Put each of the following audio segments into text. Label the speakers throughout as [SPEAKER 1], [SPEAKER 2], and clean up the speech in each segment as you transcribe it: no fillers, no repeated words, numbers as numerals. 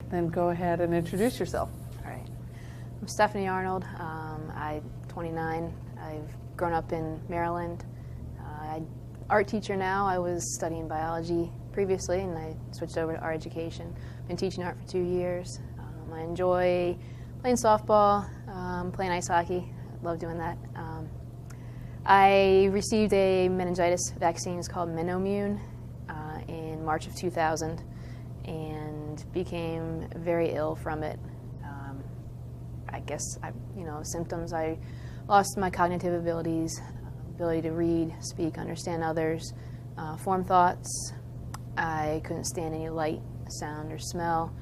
[SPEAKER 1] Then go ahead and introduce yourself.
[SPEAKER 2] All right. I'm Stéphanie Arnold. I'm 29. I've grown up in Maryland. I'm art teacher now. I was studying biology previously, and I switched over to art education. Been teaching art for 2 years. I enjoy playing softball, playing ice hockey. I love doing that. I received a meningitis vaccine. It's called Minomune in March of 2000, and became very ill from it. I guess, symptoms. I lost my cognitive abilities, ability to read, speak, understand others, form thoughts. I couldn't stand any light, sound, or smell,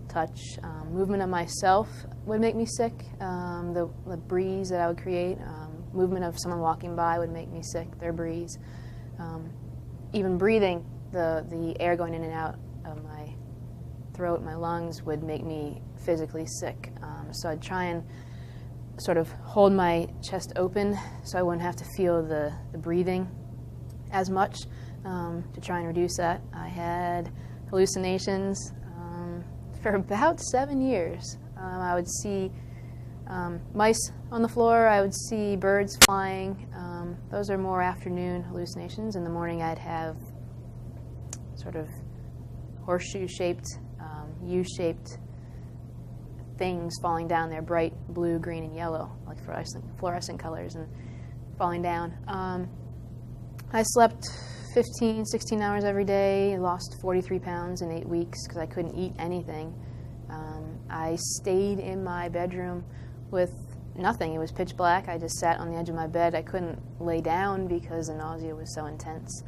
[SPEAKER 2] touch. Movement of myself would make me sick. The breeze that I would create, movement of someone walking by would make me sick, their breeze. Even breathing, the air going in and out of my throat, my lungs, would make me physically sick. So I'd try and sort of hold my chest open so I wouldn't have to feel the breathing as much, to try and reduce that. I had hallucinations for about 7 years. I would see mice on the floor. I would see birds flying. Those are more afternoon hallucinations. In the morning, I'd have sort of horseshoe-shaped, U-shaped things falling down there, bright blue, green, and yellow, like fluorescent colors, and falling down. I slept 15, 16 hours every day, lost 43 pounds in 8 weeks because I couldn't eat anything. I stayed in my bedroom with nothing. It was pitch black. I just sat on the edge of my bed. I couldn't lay down because the nausea was so intense.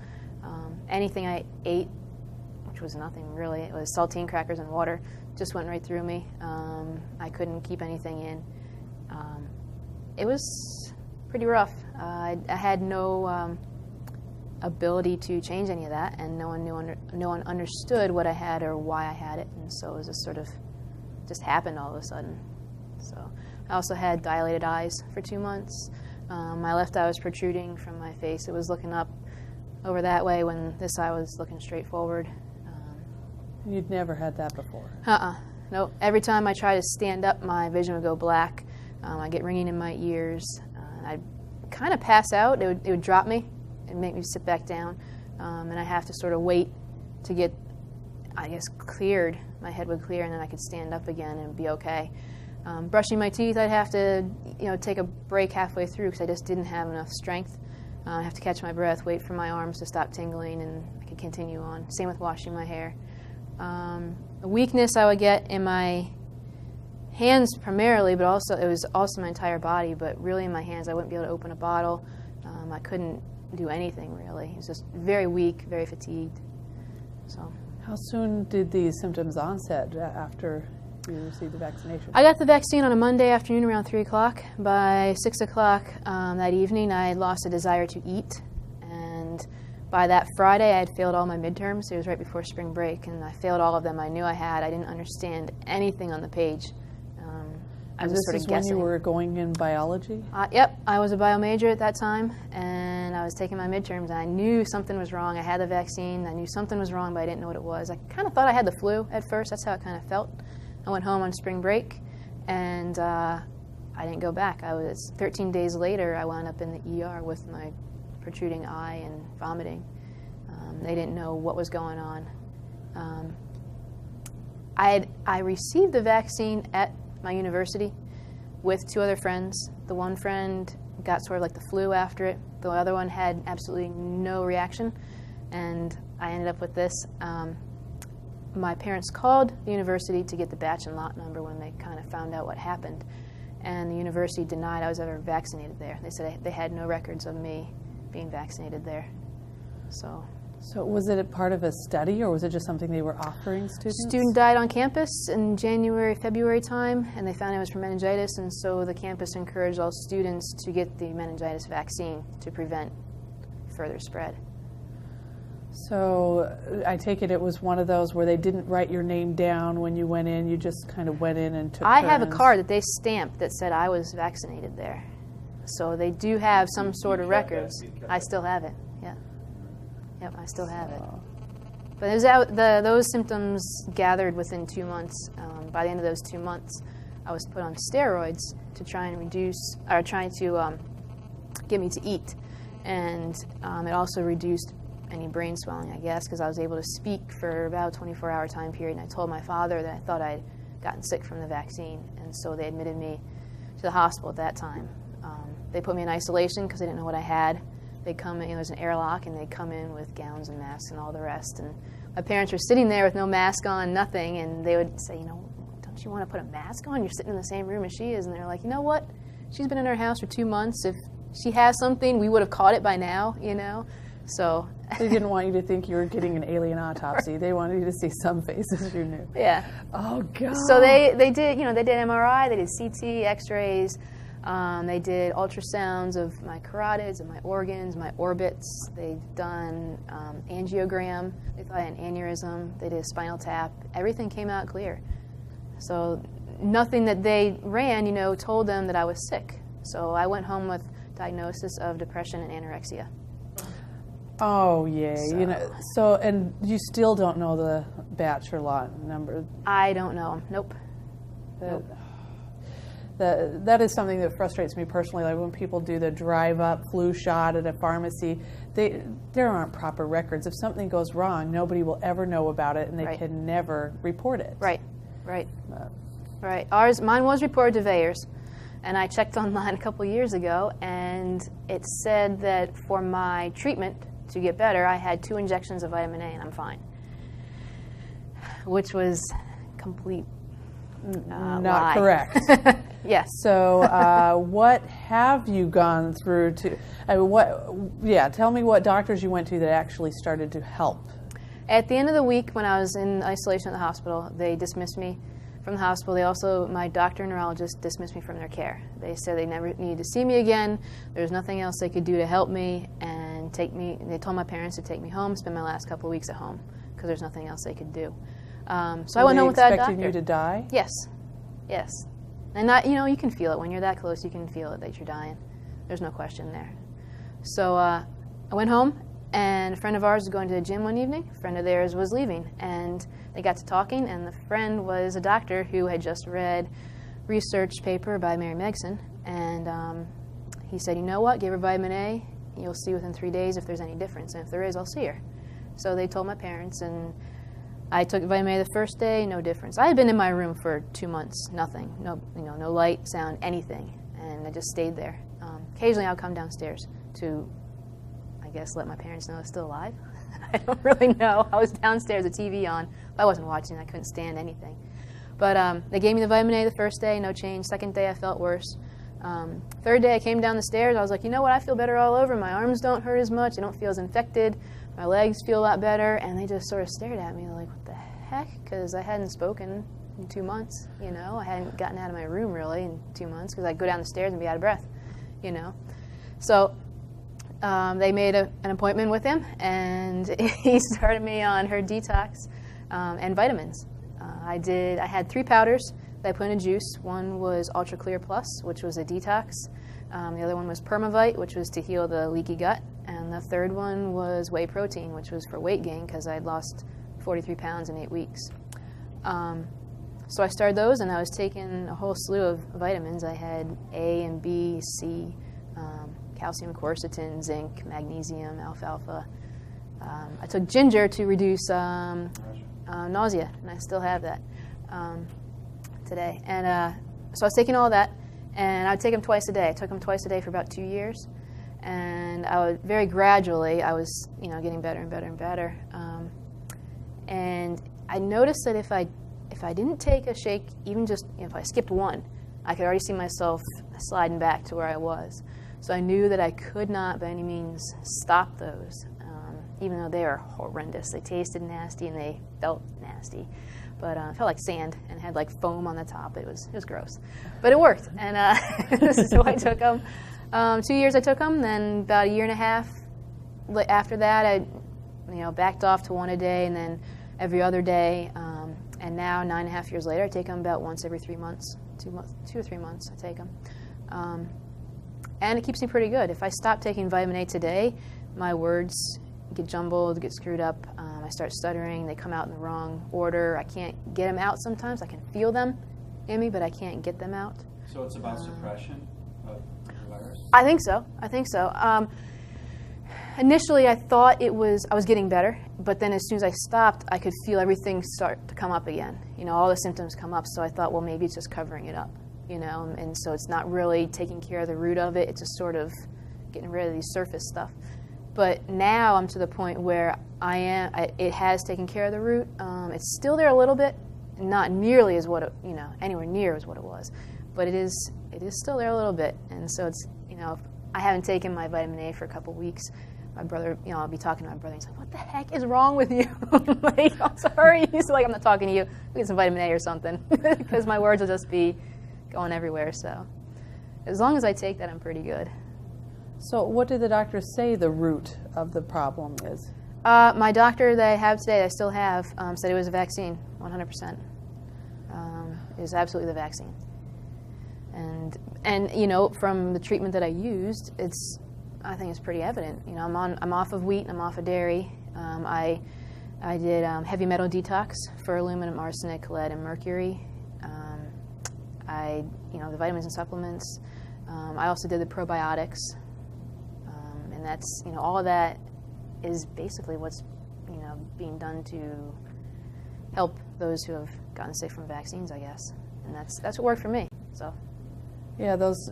[SPEAKER 2] Anything I ate, which was nothing really, it was saltine crackers and water, just went right through me. I couldn't keep anything in. It was pretty rough. I had no ability to change any of that, and no one understood what I had or why I had it, and so it was just happened all of a sudden. So I also had dilated eyes for 2 months. My left eye was protruding from my face. It was looking up over that way when this eye was looking straight forward.
[SPEAKER 1] You'd never had that before?
[SPEAKER 2] Nope. Every time I try to stand up, my vision would go black. I'd get ringing in my ears. I'd kind of pass out. It would drop me and make me sit back down. And I'd have to sort of wait to get, I guess, cleared. My head would clear, and then I could stand up again and be okay. Brushing my teeth, I'd have to, take a break halfway through because I just didn't have enough strength. I'd have to catch my breath, wait for my arms to stop tingling, and I could continue on. Same with washing my hair. A weakness I would get in my hands primarily, but also it was also my entire body, but really in my hands I wouldn't be able to open a bottle. I couldn't do anything really. It was just very weak, very fatigued. So.
[SPEAKER 1] How soon did these symptoms onset after you received the vaccination?
[SPEAKER 2] I got the vaccine on a Monday afternoon around 3 o'clock. By 6 o'clock that evening I had lost a desire to eat, and by that Friday, I had failed all my midterms. It was right before spring break, and I failed all of them. I knew I had. I didn't understand anything on the page. I was sort of guessing.
[SPEAKER 1] This is when you were going in biology?
[SPEAKER 2] Yep, I was a bio major at that time, and I was taking my midterms, and I knew something was wrong. I had the vaccine. I knew something was wrong, but I didn't know what it was. I kind of thought I had the flu at first. That's how it kind of felt. I went home on spring break, and I didn't go back. 13 days later, I wound up in the ER with my protruding eye and vomiting. They didn't know what was going on. I received the vaccine at my university with 2 other friends. The one friend got sort of like the flu after it. The other one had absolutely no reaction, and I ended up with this. My parents called the university to get the batch and lot number when they kind of found out what happened, and the university denied I was ever vaccinated there. They said they had no records of me being vaccinated there. So
[SPEAKER 1] was it a part of a study, or was it just something they were offering students?
[SPEAKER 2] Student died on campus in January, February time, and they found it was from meningitis, and so the campus encouraged all students to get the meningitis vaccine to prevent further spread.
[SPEAKER 1] So I take it was one of those where they didn't write your name down when you went in, you just kind of went in and took
[SPEAKER 2] I
[SPEAKER 1] turns.
[SPEAKER 2] have a card that they stamped that said I was vaccinated there. So they do have some sort of records. I still have it, yeah. Yep, I still have it. But it was those symptoms gathered within 2 months. By the end of those 2 months, I was put on steroids to try and reduce, or trying to get me to eat. And it also reduced any brain swelling, I guess, because I was able to speak for about a 24-hour time period. And I told my father that I thought I'd gotten sick from the vaccine. And so they admitted me to the hospital at that time. They put me in isolation because they didn't know what I had. They'd come in, there's an airlock, and they'd come in with gowns and masks and all the rest. And my parents were sitting there with no mask on, nothing, and they would say, don't you want to put a mask on? You're sitting in the same room as she is. And they're like, you know what? She's been in our house for 2 months. If she has something, we would have caught it by now, So
[SPEAKER 1] they didn't want you to think you were getting an alien autopsy. They wanted you to see some faces you knew.
[SPEAKER 2] Yeah.
[SPEAKER 1] Oh, God.
[SPEAKER 2] So they did, they did MRI, they did CT, X-rays. They did ultrasounds of my carotids and my organs, my orbits. They've done angiogram. They thought I had an aneurysm. They did a spinal tap. Everything came out clear. So nothing that they ran, told them that I was sick. So I went home with diagnosis of depression and anorexia.
[SPEAKER 1] Oh, yay. So, and you still don't know the batch or lot number?
[SPEAKER 2] I don't know. Nope.
[SPEAKER 1] Nope. That is something that frustrates me personally. Like when people do the drive-up flu shot at a pharmacy, there aren't proper records. If something goes wrong, nobody will ever know about it, and they can never report it.
[SPEAKER 2] Right. Mine was reported to Veyers, and I checked online a couple years ago, and it said that for my treatment to get better, I had 2 injections of vitamin A, and I'm fine, which was complete.
[SPEAKER 1] Not
[SPEAKER 2] lie.
[SPEAKER 1] Correct.
[SPEAKER 2] Yes.
[SPEAKER 1] So, what have you gone through to? Tell me what doctors you went to that actually started to help.
[SPEAKER 2] At the end of the week, when I was in isolation at the hospital, they dismissed me from the hospital. My doctor and neurologist dismissed me from their care. They said they never needed to see me again. There's nothing else they could do to help me, and they told my parents to take me home, spend my last couple of weeks at home, because there's nothing else they could do. So I went home without a doctor.
[SPEAKER 1] Expecting you to die?
[SPEAKER 2] Yes. And that, you can feel it. When you're that close, you can feel it that you're dying. There's no question there. So I went home, and a friend of ours was going to the gym one evening. A friend of theirs was leaving, and they got to talking, and the friend was a doctor who had just read research paper by Mary Megson, and he said, you know what, give her vitamin A. You'll see within 3 days if there's any difference, and if there is, I'll see her. So they told my parents, and I took vitamin A the first day, no difference. I had been in my room for 2 months, nothing, no light, sound, anything, and I just stayed there. Occasionally, I would come downstairs to, I guess, let my parents know I was still alive. I don't really know. I was downstairs, the TV on. I wasn't watching. I couldn't stand anything. But they gave me the vitamin A the first day, no change. Second day, I felt worse. Third day, I came down the stairs. I was like, you know what? I feel better all over. My arms don't hurt as much. I don't feel as infected. My legs feel a lot better. And they just sort of stared at me like, what the heck? Because I hadn't spoken in 2 months, I hadn't gotten out of my room really in 2 months because I'd go down the stairs and be out of breath, So they made an appointment with him, and he started me on her detox and vitamins. I had 3 powders that I put in a juice. One was Ultra Clear Plus, which was a detox. The other one was Permavite, which was to heal the leaky gut. And the third one was whey protein, which was for weight gain because I'd lost 43 pounds in 8 weeks. So I started those, and I was taking a whole slew of vitamins. I had A and B, C, calcium, quercetin, zinc, magnesium, alfalfa. I took ginger to reduce nausea, and I still have that today. And so I was taking all that, and I would take them twice a day. I took them twice a day for about 2 years, and I would very gradually, I was getting better and better and better. And I noticed that if I didn't take a shake, even just if I skipped one, I could already see myself sliding back to where I was. So I knew that I could not by any means stop those, even though they are horrendous. They tasted nasty and they felt nasty, but it felt like sand and had like foam on the top. It was gross, but it worked. And so I took them. 2 years I took them. Then about a year and a half after that, I backed off to 1 a day, and then every other day. And now 9.5 years later, I take them about once every 3 months, 2 or 3 months. I take them. And it keeps me pretty good. If I stop taking vitamin A today, my words get jumbled, get screwed up. I start stuttering. They come out in the wrong order. I can't get them out sometimes. I can feel them in me, but I can't get them out.
[SPEAKER 3] So it's about suppression of the virus?
[SPEAKER 2] I think so. Initially, I thought I was getting better, but then as soon as I stopped, I could feel everything start to come up again. All the symptoms come up, so I thought, well, maybe it's just covering it up, and so it's not really taking care of the root of it. It's just sort of getting rid of the surface stuff. But now I'm to the point where it has taken care of the root. It's still there a little bit, not nearly as what anywhere near as what it was, but it is still there a little bit. And so it's, I haven't taken my vitamin A for a couple weeks. My brother, I'll be talking to my brother. He's like, "What the heck is wrong with you?" I'm like, "I'm sorry." He's like, "I'm not talking to you. We get some vitamin A or something," because my words will just be going everywhere. So as long as I take that, I'm pretty good.
[SPEAKER 1] So what did the doctors say the root of the problem is?
[SPEAKER 2] My doctor that I have today, that I still have, said it was a vaccine, 100%. It was absolutely the vaccine. And from the treatment that I used, I think it's pretty evident. I'm off of wheat, I'm off of dairy. I did heavy metal detox for aluminum, arsenic, lead, and mercury. The vitamins and supplements. I also did the probiotics. And that's, all of that is basically what's, being done to help those who have gotten sick from vaccines, I guess. And that's what worked for me, so.
[SPEAKER 1] Yeah, those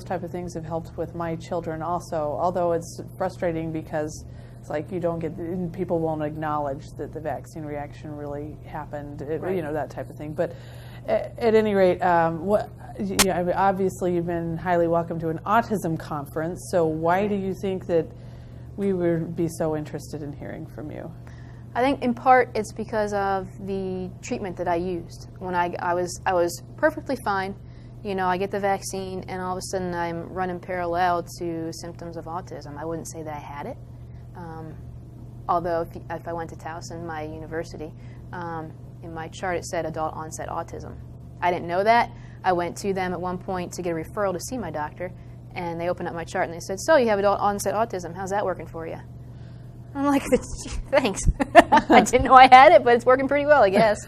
[SPEAKER 1] type of things have helped with my children also, although it's frustrating because it's like you don't get, people won't acknowledge that the vaccine reaction really happened,
[SPEAKER 2] Right.
[SPEAKER 1] That type of thing. But at any rate, obviously you've been highly welcome to an autism conference, so why do you think that we would be so interested in hearing from you?
[SPEAKER 2] I think in part it's because of the treatment that I used. When I was perfectly fine. I get the vaccine, and all of a sudden I'm running parallel to symptoms of autism. I wouldn't say that I had it. Although if I went to Towson, my university, in my chart it said adult onset autism. I didn't know that. I went to them at one point to get a referral to see my doctor, and they opened up my chart and they said, "So you have adult onset autism. How's that working for you?" I'm like, "Thanks." I didn't know I had it, but it's working pretty well, I guess.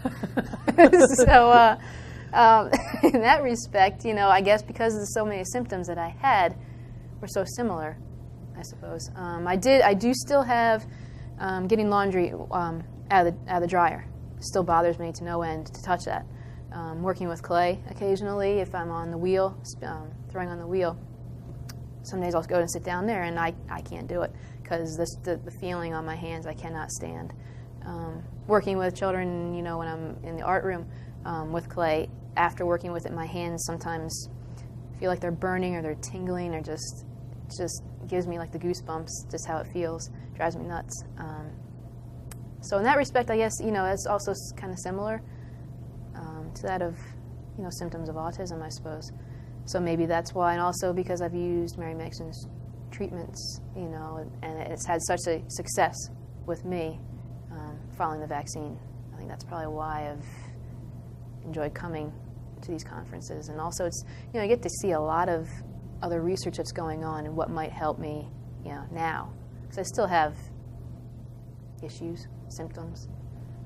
[SPEAKER 2] So in that respect, I guess because of so many symptoms that I had were so similar, I suppose. I do still have getting laundry out of the dryer. It still bothers me to no end to touch that. Working with clay occasionally, if I'm on the wheel, throwing on the wheel, some days I'll go and sit down there and I can't do it because the feeling on my hands I cannot stand. Working with children, when I'm in the art room with clay, after working with it, my hands sometimes feel like they're burning or they're tingling or just gives me like the goosebumps, just how it feels. Drives me nuts. So in that respect, I guess, it's also kind of similar to that of, symptoms of autism, I suppose. So maybe that's why, and also because I've used Mary Megson's treatments, and it's had such a success with me following the vaccine. I think that's probably why I've enjoyed coming to these conferences. And also it's, I get to see a lot of other research that's going on and what might help me, now. Because I still have issues, symptoms,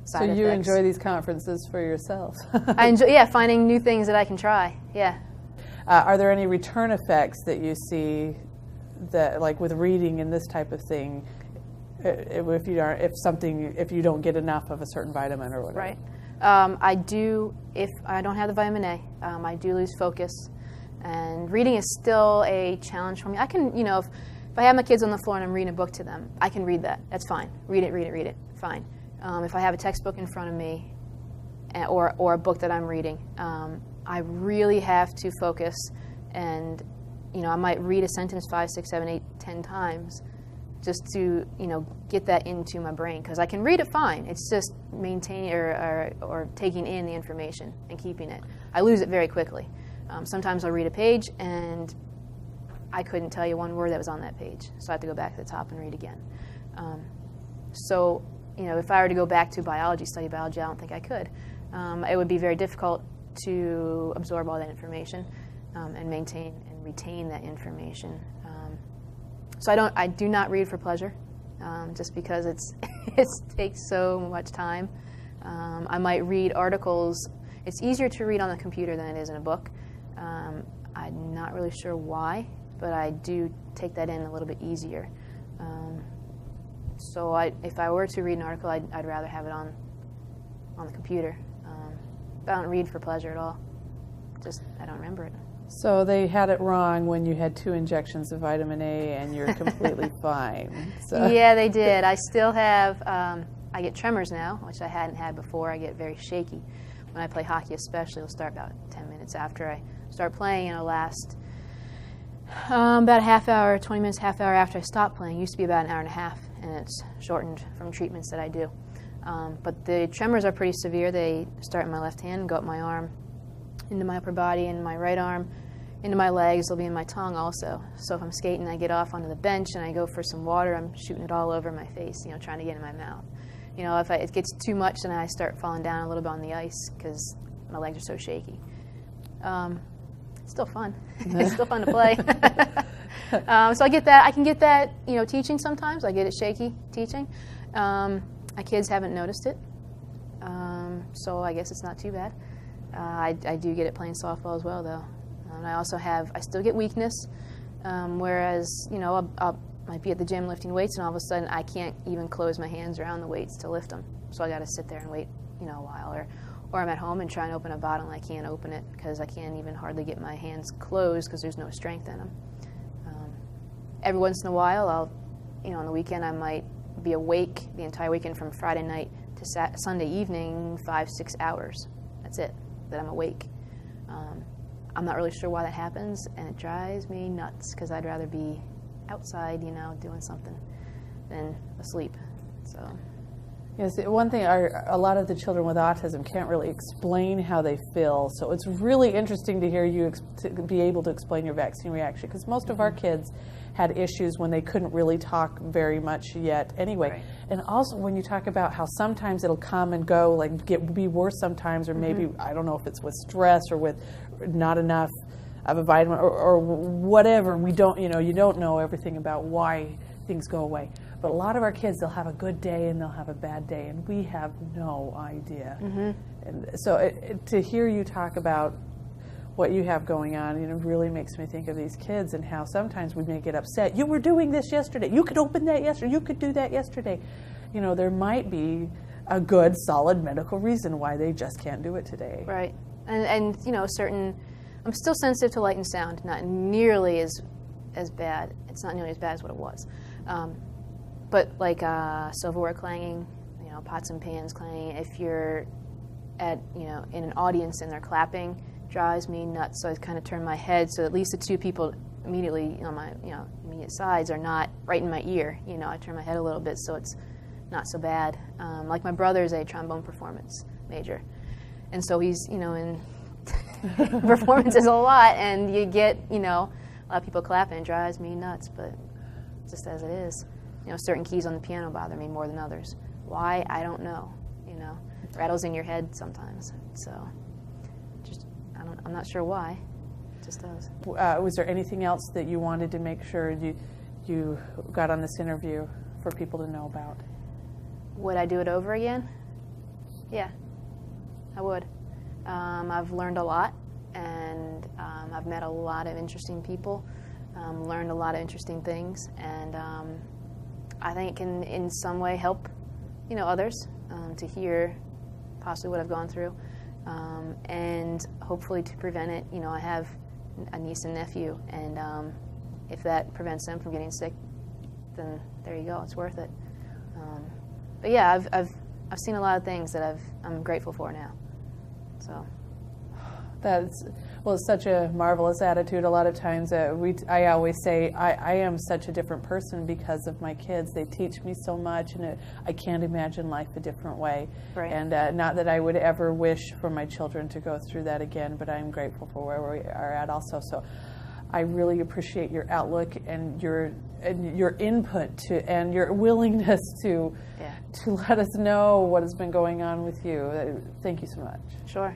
[SPEAKER 2] side effects.
[SPEAKER 1] So you enjoy these conferences for yourself?
[SPEAKER 2] I enjoy, finding new things that I can try, yeah.
[SPEAKER 1] Are there any return effects that you see that, like with reading and this type of thing, if you don't get enough of a certain vitamin or whatever?
[SPEAKER 2] Right. I do, if I don't have the vitamin A, I do lose focus. And reading is still a challenge for me. I can, if I have my kids on the floor and I'm reading a book to them, I can read that. That's fine. Read it, fine. If I have a textbook in front of me or a book that I'm reading, I really have to focus and, I might read a sentence 5, 6, 7, 8, 10 times just to, get that into my brain. Because I can read it fine. It's just maintaining or taking in the information and keeping it. I lose it very quickly. Sometimes I'll read a page and I couldn't tell you one word that was on that page. So I have to go back to the top and read again. So, if I were to go back to study biology, I don't think I could. It would be very difficult to absorb all that information and maintain and retain that information. So I do not read for pleasure. just because it takes so much time. I might read articles. It's easier to read on the computer than it is in a book. I'm not really sure why, but I do take that in a little bit easier. So if I were to read an article, I'd rather have it on the computer. But I don't read for pleasure at all. Just, I don't remember it.
[SPEAKER 1] So they had it wrong when you had 2 injections of vitamin A and you're completely fine. So.
[SPEAKER 2] Yeah, they did. I still have, I get tremors now, which I hadn't had before. I get very shaky. When I play hockey especially, it'll start about 10 minutes after I start playing, and it'll last about a half hour, 20 minutes, half hour after I stop playing. It used to be about an hour and a half, and it's shortened from treatments that I do. But the tremors are pretty severe. They start in my left hand and go up my arm, into my upper body, in my right arm, into my legs. They'll be in my tongue also. So if I'm skating, I get off onto the bench and I go for some water, I'm shooting it all over my face, trying to get in my mouth. If it gets too much, then I start falling down a little bit on the ice because my legs are so shaky. It's still fun. It's still fun to play. So I get that. I can get that, teaching sometimes. I get it shaky teaching. My kids haven't noticed it, so I guess it's not too bad. I do get it playing softball as well, though. And I still get weakness, whereas, I might be at the gym lifting weights, and all of a sudden I can't even close my hands around the weights to lift them. So I got to sit there and wait, a while. Or I'm at home and try and open a bottle, and I can't open it because I can't even hardly get my hands closed because there's no strength in them. Every once in a while, on the weekend, I might be awake the entire weekend from Friday night to Sunday evening, 5-6 hours. That's it, that I'm awake. I'm not really sure why that happens, and it drives me nuts because I'd rather be outside, doing something than asleep. So.
[SPEAKER 1] Yes, one thing, a lot of the children with autism can't really explain how they feel, so it's really interesting to hear you to be able to explain your vaccine reaction, because most of our kids had issues when they couldn't really talk very much yet anyway.
[SPEAKER 2] Right.
[SPEAKER 1] And also when you talk about how sometimes it'll come and go, like be worse sometimes, or maybe, I don't know if it's with stress or with not enough of a vitamin or whatever. We don't, you don't know everything about why things go away. But a lot of our kids, they'll have a good day and they'll have a bad day, and we have no idea. And so to hear you talk about what you have going on, really makes me think of these kids and how sometimes we may get upset. You were doing this yesterday. You could open that yesterday. You could do that yesterday. There might be a good, solid medical reason why they just can't do it today.
[SPEAKER 2] Right. And I'm still sensitive to light and sound, not nearly as bad. It's not nearly as bad as what it was. But like silverware clanging, pots and pans clanging, if you're at, in an audience and they're clapping, drives me nuts. So I kind of turn my head so at least the 2 people immediately on my, immediate sides are not right in my ear. I turn my head a little bit so it's not so bad. Like my brother's a trombone performance major. And so he's, in performances a lot, and you get, a lot of people clapping. It drives me nuts, but just as it is. Certain keys on the piano bother me more than others. Why? I don't know. Rattles in your head sometimes. So, I'm not sure why. It just does.
[SPEAKER 1] Was there anything else that you wanted to make sure you got on this interview for people to know about?
[SPEAKER 2] Would I do it over again? Yeah, I would. I've learned a lot, and I've met a lot of interesting people, learned a lot of interesting things, and I think it can in some way help, others to hear possibly what I've gone through, and hopefully to prevent it. I have a niece and nephew, and if that prevents them from getting sick, then there you go. It's worth it. But yeah, I've seen a lot of things that I'm grateful for now. So.
[SPEAKER 1] It's such a marvelous attitude. A lot of times I always say I am such a different person because of my kids. They teach me so much, and I can't imagine life a different way.
[SPEAKER 2] Right.
[SPEAKER 1] And not that I would ever wish for my children to go through that again, but I'm grateful for where we are at also. So I really appreciate your outlook and your input and your willingness to let us know what has been going on with you. Thank you so much.
[SPEAKER 2] Sure.